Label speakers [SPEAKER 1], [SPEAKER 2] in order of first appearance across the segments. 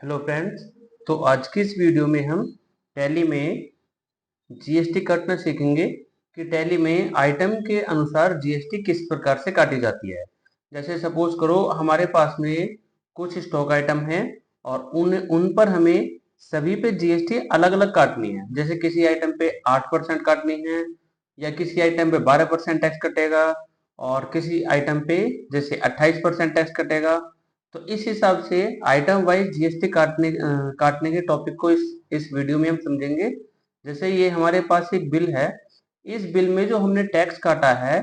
[SPEAKER 1] Hello friends. तो आज की इस वीडियो में हम टैली में जीएसटी काटना सीखेंगे कि टैली में आइटम के अनुसार जीएसटी किस प्रकार से काटी जाती है। जैसे सपोज करो हमारे पास में कुछ स्टॉक आइटम हैं और उन पर हमें सभी पे जीएसटी अलग अलग काटनी है। जैसे किसी आइटम पे 8% काटनी है या किसी आइटम पे 12% टैक्स कटेगा और किसी आइटम पे जैसे 28% टैक्स कटेगा। तो इस हिसाब से आइटम वाइज जीएसटी काटने के टॉपिक को इस वीडियो में हम समझेंगे। जैसे ये हमारे पास एक बिल है, इस बिल में जो हमने टैक्स काटा है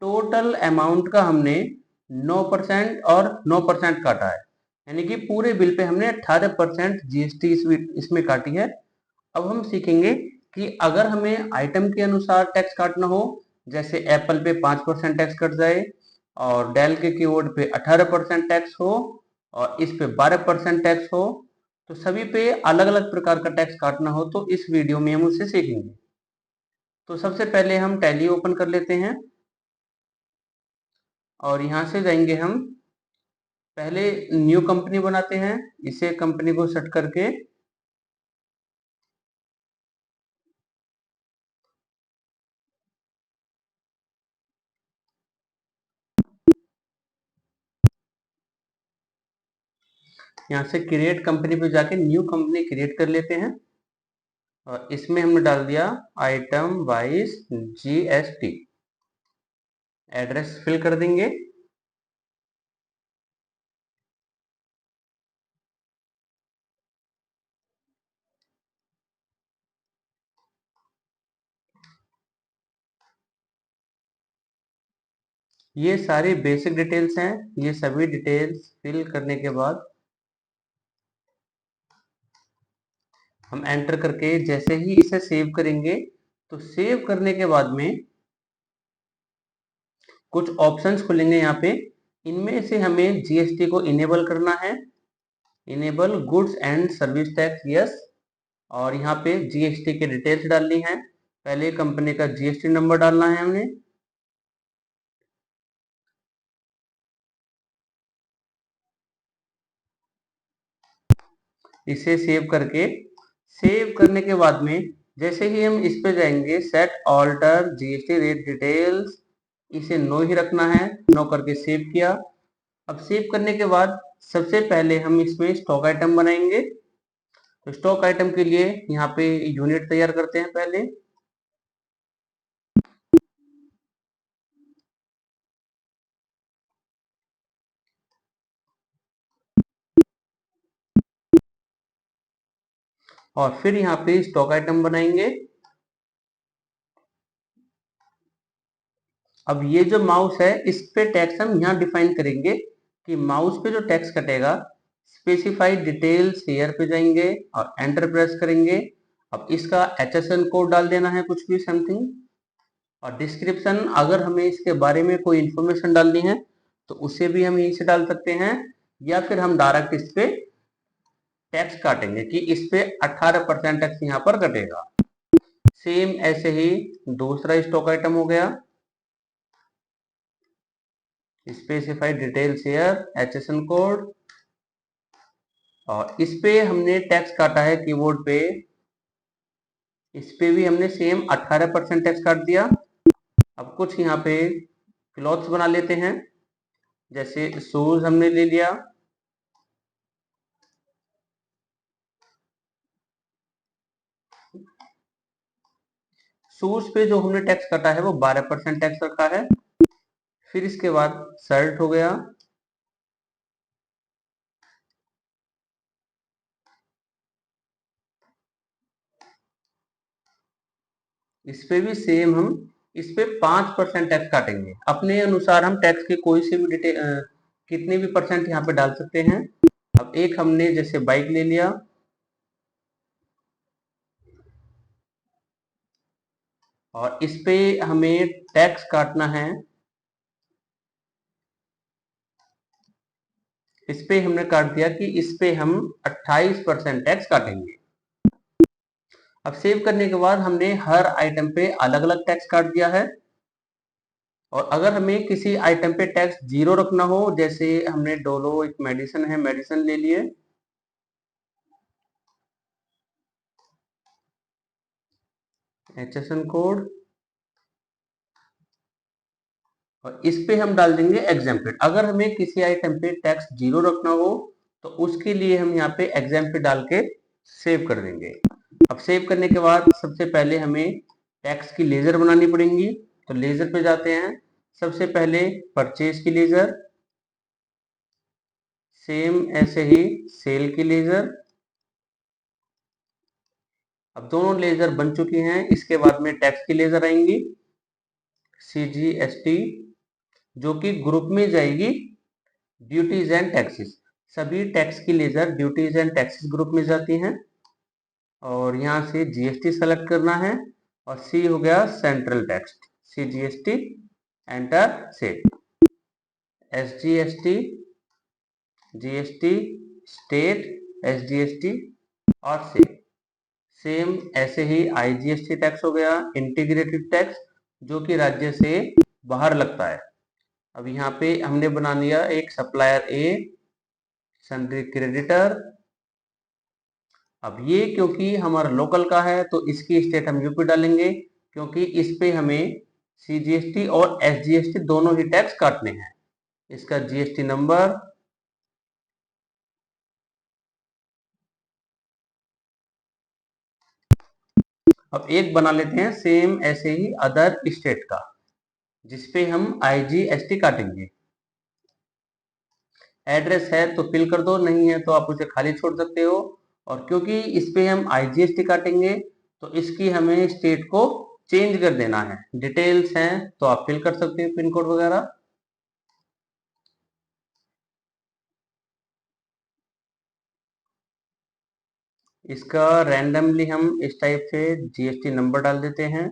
[SPEAKER 1] टोटल अमाउंट का हमने 9% और 9% काटा है, यानी कि पूरे बिल पे हमने 18% जीएसटी इसमें काटी है। अब हम सीखेंगे कि अगर हमें आइटम के अनुसार टैक्स काटना हो, जैसे एप्पल पे 5% टैक्स कट जाए और डेल के कीबोर्ड पे 18% टैक्स हो और इस पे 12% टैक्स हो, तो सभी पे अलग अलग प्रकार का टैक्स काटना हो तो इस वीडियो में हम उससे सीखेंगे। तो सबसे पहले हम टैली ओपन कर लेते हैं और यहाँ से जाएंगे हम पहले न्यू कंपनी बनाते हैं। इसे कंपनी को सेट करके यहाँ से क्रिएट कंपनी पे जाके न्यू कंपनी क्रिएट कर लेते हैं और इसमें हमने डाल दिया item wise GST. Address fill कर देंगे। ये सारी बेसिक डिटेल्स हैं। ये सभी डिटेल्स फिल करने के बाद हम एंटर करके जैसे ही इसे सेव करेंगे तो सेव करने के बाद में कुछ ऑप्शंस खुलेंगे यहाँ पे। इनमें से हमें जीएसटी को इनेबल करना है। Enable goods and service tax, yes. और यहाँ पे जीएसटी के डिटेल्स डालनी है। पहले कंपनी का जीएसटी नंबर डालना है हमने। इसे सेव करके सेव करने के बाद में जैसे ही हम इस पे जाएंगे set alter GST rate details, इसे नो ही रखना है। नो करके सेव किया। अब सेव करने के बाद सबसे पहले हम इसमें स्टॉक आइटम बनाएंगे। तो स्टॉक आइटम के लिए यहाँ पे यूनिट तैयार करते हैं पहले। और फिर यहाँ पे स्टॉक आइटम बनाएंगे। अब ये जो माउस है इस पे टैक्स हम यहाँ डिफाइन करेंगे कि माउस पे जो टैक्स कटेगा स्पेसिफाइड डिटेल्स हेयर पे जाएंगे और एंटर प्रेस करेंगे। अब इसका एचएसएन कोड डाल देना है, कुछ भी समथिंग। और डिस्क्रिप्शन अगर हमें इसके बारे में कोई इंफॉर्मेशन डालनी है तो उसे भी हम यहीं से डाल सकते हैं, या फिर हम डायरेक्ट इस पे टैक्स काटेंगे कि इस पे 18% टैक्स यहाँ पर कटेगा। सेम ऐसे ही दूसरा स्टॉक आइटम हो गया। Specified details here, HSN code. और इस पे हमने टैक्स काटा है कीबोर्ड पे, इस पे भी हमने सेम 18% टैक्स काट दिया। अब कुछ यहाँ पे क्लॉथ्स बना लेते हैं। जैसे शूज हमने ले लिया। शूज पे जो हमने टैक्स काटा है वो 12% टैक्स रखा है। फिर इसके बाद शर्ट हो गया। इस पे भी सेम हम इस पे 5% टैक्स काटेंगे। अपने अनुसार हम टैक्स के कोई से भी डिटेल कितने भी परसेंट यहाँ पे डाल सकते हैं। अब एक हमने जैसे बाइक ले लिया और इस पे हमें टैक्स काटना है। इस पे हमने काट दिया कि इस पे हम 28% टैक्स काटेंगे। अब सेव करने के बाद हमने हर आइटम पे अलग अलग टैक्स काट दिया है। और अगर हमें किसी आइटम पे टैक्स जीरो रखना हो, जैसे हमने डोलो एक मेडिसिन है, मेडिसिन ले लिए HSN कोड, और इस पे हम डाल देंगे एग्जेम्प्टेड। अगर हमें किसी आइटम पे टैक्स 0 रखना हो तो उसके लिए हम यहाँ पे एग्जेम्प्टेड डाल के सेव कर देंगे। अब सेव करने के बाद सबसे पहले हमें टैक्स की लेजर बनानी पड़ेगी। तो लेजर पे जाते हैं, सबसे पहले परचेज की लेजर, सेम ऐसे ही सेल की लेजर। अब दोनों लेजर बन चुकी हैं। इसके बाद में टैक्स की लेजर आएंगी, CGST, जो कि ग्रुप में जाएगी ड्यूटीज एंड टैक्सेस। सभी टैक्स की ledger duties and taxes group में जाती हैं। और यहाँ से GST सेलेक्ट करना है, और C हो गया central tax, CGST, enter save. SGST, GST, state, SGST और सेव। सेम ऐसे ही IGST टैक्स हो गया, इंटीग्रेटेड टैक्स, जो कि राज्य से बाहर लगता है। अब यहाँ पे हमने बना लिया एक सप्लायर ए, सन्ड्री क्रेडिटर। अब ये क्योंकि हमारा लोकल का है तो इसकी स्टेट हम यूपी डालेंगे, क्योंकि इस पे हमें CGST और SGST दोनों ही टैक्स काटने हैं। इसका GST नंबर, अब एक बना लेते हैं सेम ऐसे ही अदर स्टेट का, जिसपे हम IGST काटेंगे। एड्रेस है तो फिल कर दो, नहीं है तो आप उसे खाली छोड़ सकते हो। और क्योंकि इस पे हम IGST काटेंगे तो इसकी हमें स्टेट को चेंज कर देना है। डिटेल्स हैं तो आप फिल कर सकते हो, पिन कोड वगैरह। इसका रैंडमली हम इस टाइप से GST नंबर डाल देते हैं।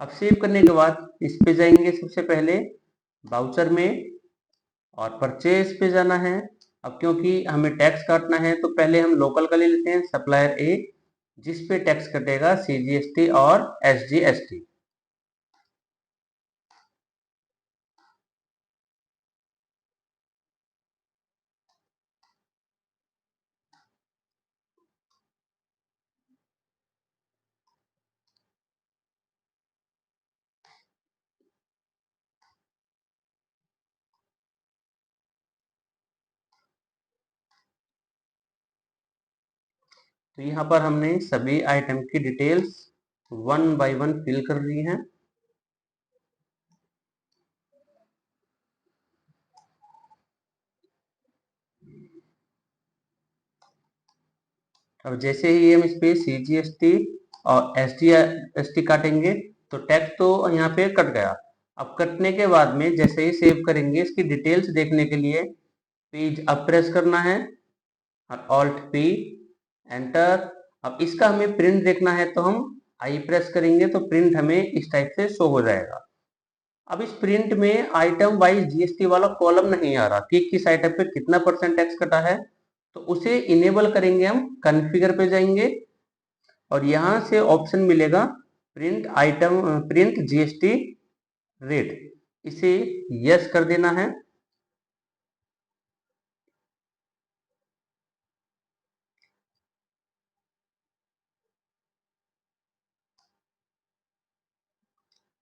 [SPEAKER 1] अब सेव करने के बाद इस पे जाएंगे, सबसे पहले बाउचर में, और परचेज पे जाना है। अब क्योंकि हमें टैक्स काटना है तो पहले हम लोकल का ले लेते हैं, सप्लायर ए, जिस पे टैक्स कटेगा CGST और SGST। तो यहाँ पर हमने सभी आइटम की डिटेल्स 1 बाय 1 फिल कर ली हैं। अब जैसे ही हम इस पे CGST और SGST काटेंगे तो टैक्स तो यहाँ पे कट गया। अब कटने के बाद में जैसे ही सेव करेंगे, इसकी डिटेल्स देखने के लिए पेज अप प्रेस करना है, और Alt P, एंटर। अब इसका हमें प्रिंट देखना है तो हम आई प्रेस करेंगे तो प्रिंट हमें इस टाइप से शो हो जाएगा। अब इस प्रिंट में आइटम वाइज GST वाला कॉलम नहीं आ रहा कि किस आइटम पे कितना % टैक्स कटा है, तो उसे इनेबल करेंगे। हम कॉन्फ़िगर पे जाएंगे और यहाँ से ऑप्शन मिलेगा print item, print GST rate, इसे यस कर देना है।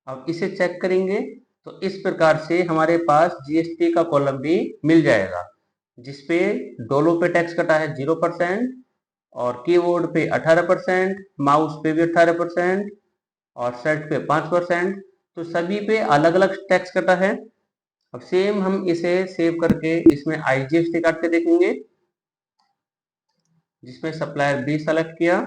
[SPEAKER 1] अब इसे चेक करेंगे तो इस प्रकार से हमारे पास GST का कॉलम भी मिल जाएगा, जिसपे डोलो पे टैक्स कटा है 0%, और कीबोर्ड पे 18%, माउस पे भी 18%, और शर्ट पे 5%। तो सभी पे अलग अलग टैक्स कटा है। अब सेम हम इसे सेव करके इसमें IGST काट के देखेंगे, जिसमें सप्लायर बी सेलेक्ट किया।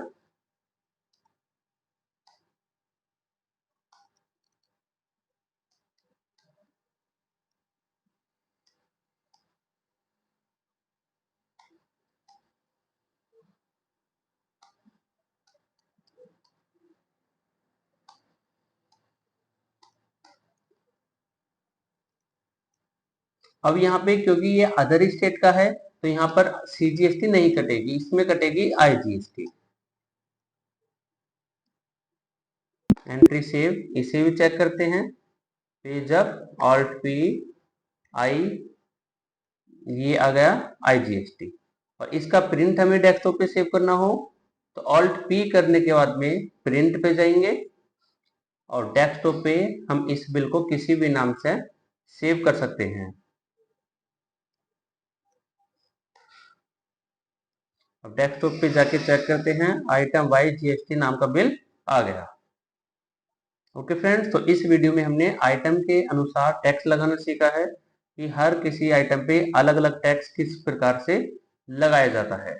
[SPEAKER 1] अब यहाँ पे क्योंकि ये अदर स्टेट का है तो यहाँ पर CGST नहीं कटेगी, इसमें कटेगी IGST। एंट्री सेव, इसे भी चेक करते हैं। Page up, Alt P, I, ये आ गया IGST। और इसका प्रिंट हमें डेस्कटॉप पे सेव करना हो तो ऑल्ट पी करने के बाद में प्रिंट पे जाएंगे और डेस्कटॉप पे हम इस बिल को किसी भी नाम से सेव कर सकते हैं। अब डेस्कटॉप पे जाके चेक करते हैं, आइटम वाई जीएसटी नाम का बिल आ गया। ओके फ्रेंड्स, तो इस वीडियो में हमने आइटम के अनुसार टैक्स लगाना सीखा है कि हर किसी आइटम पे अलग अलग टैक्स किस प्रकार से लगाया जाता है।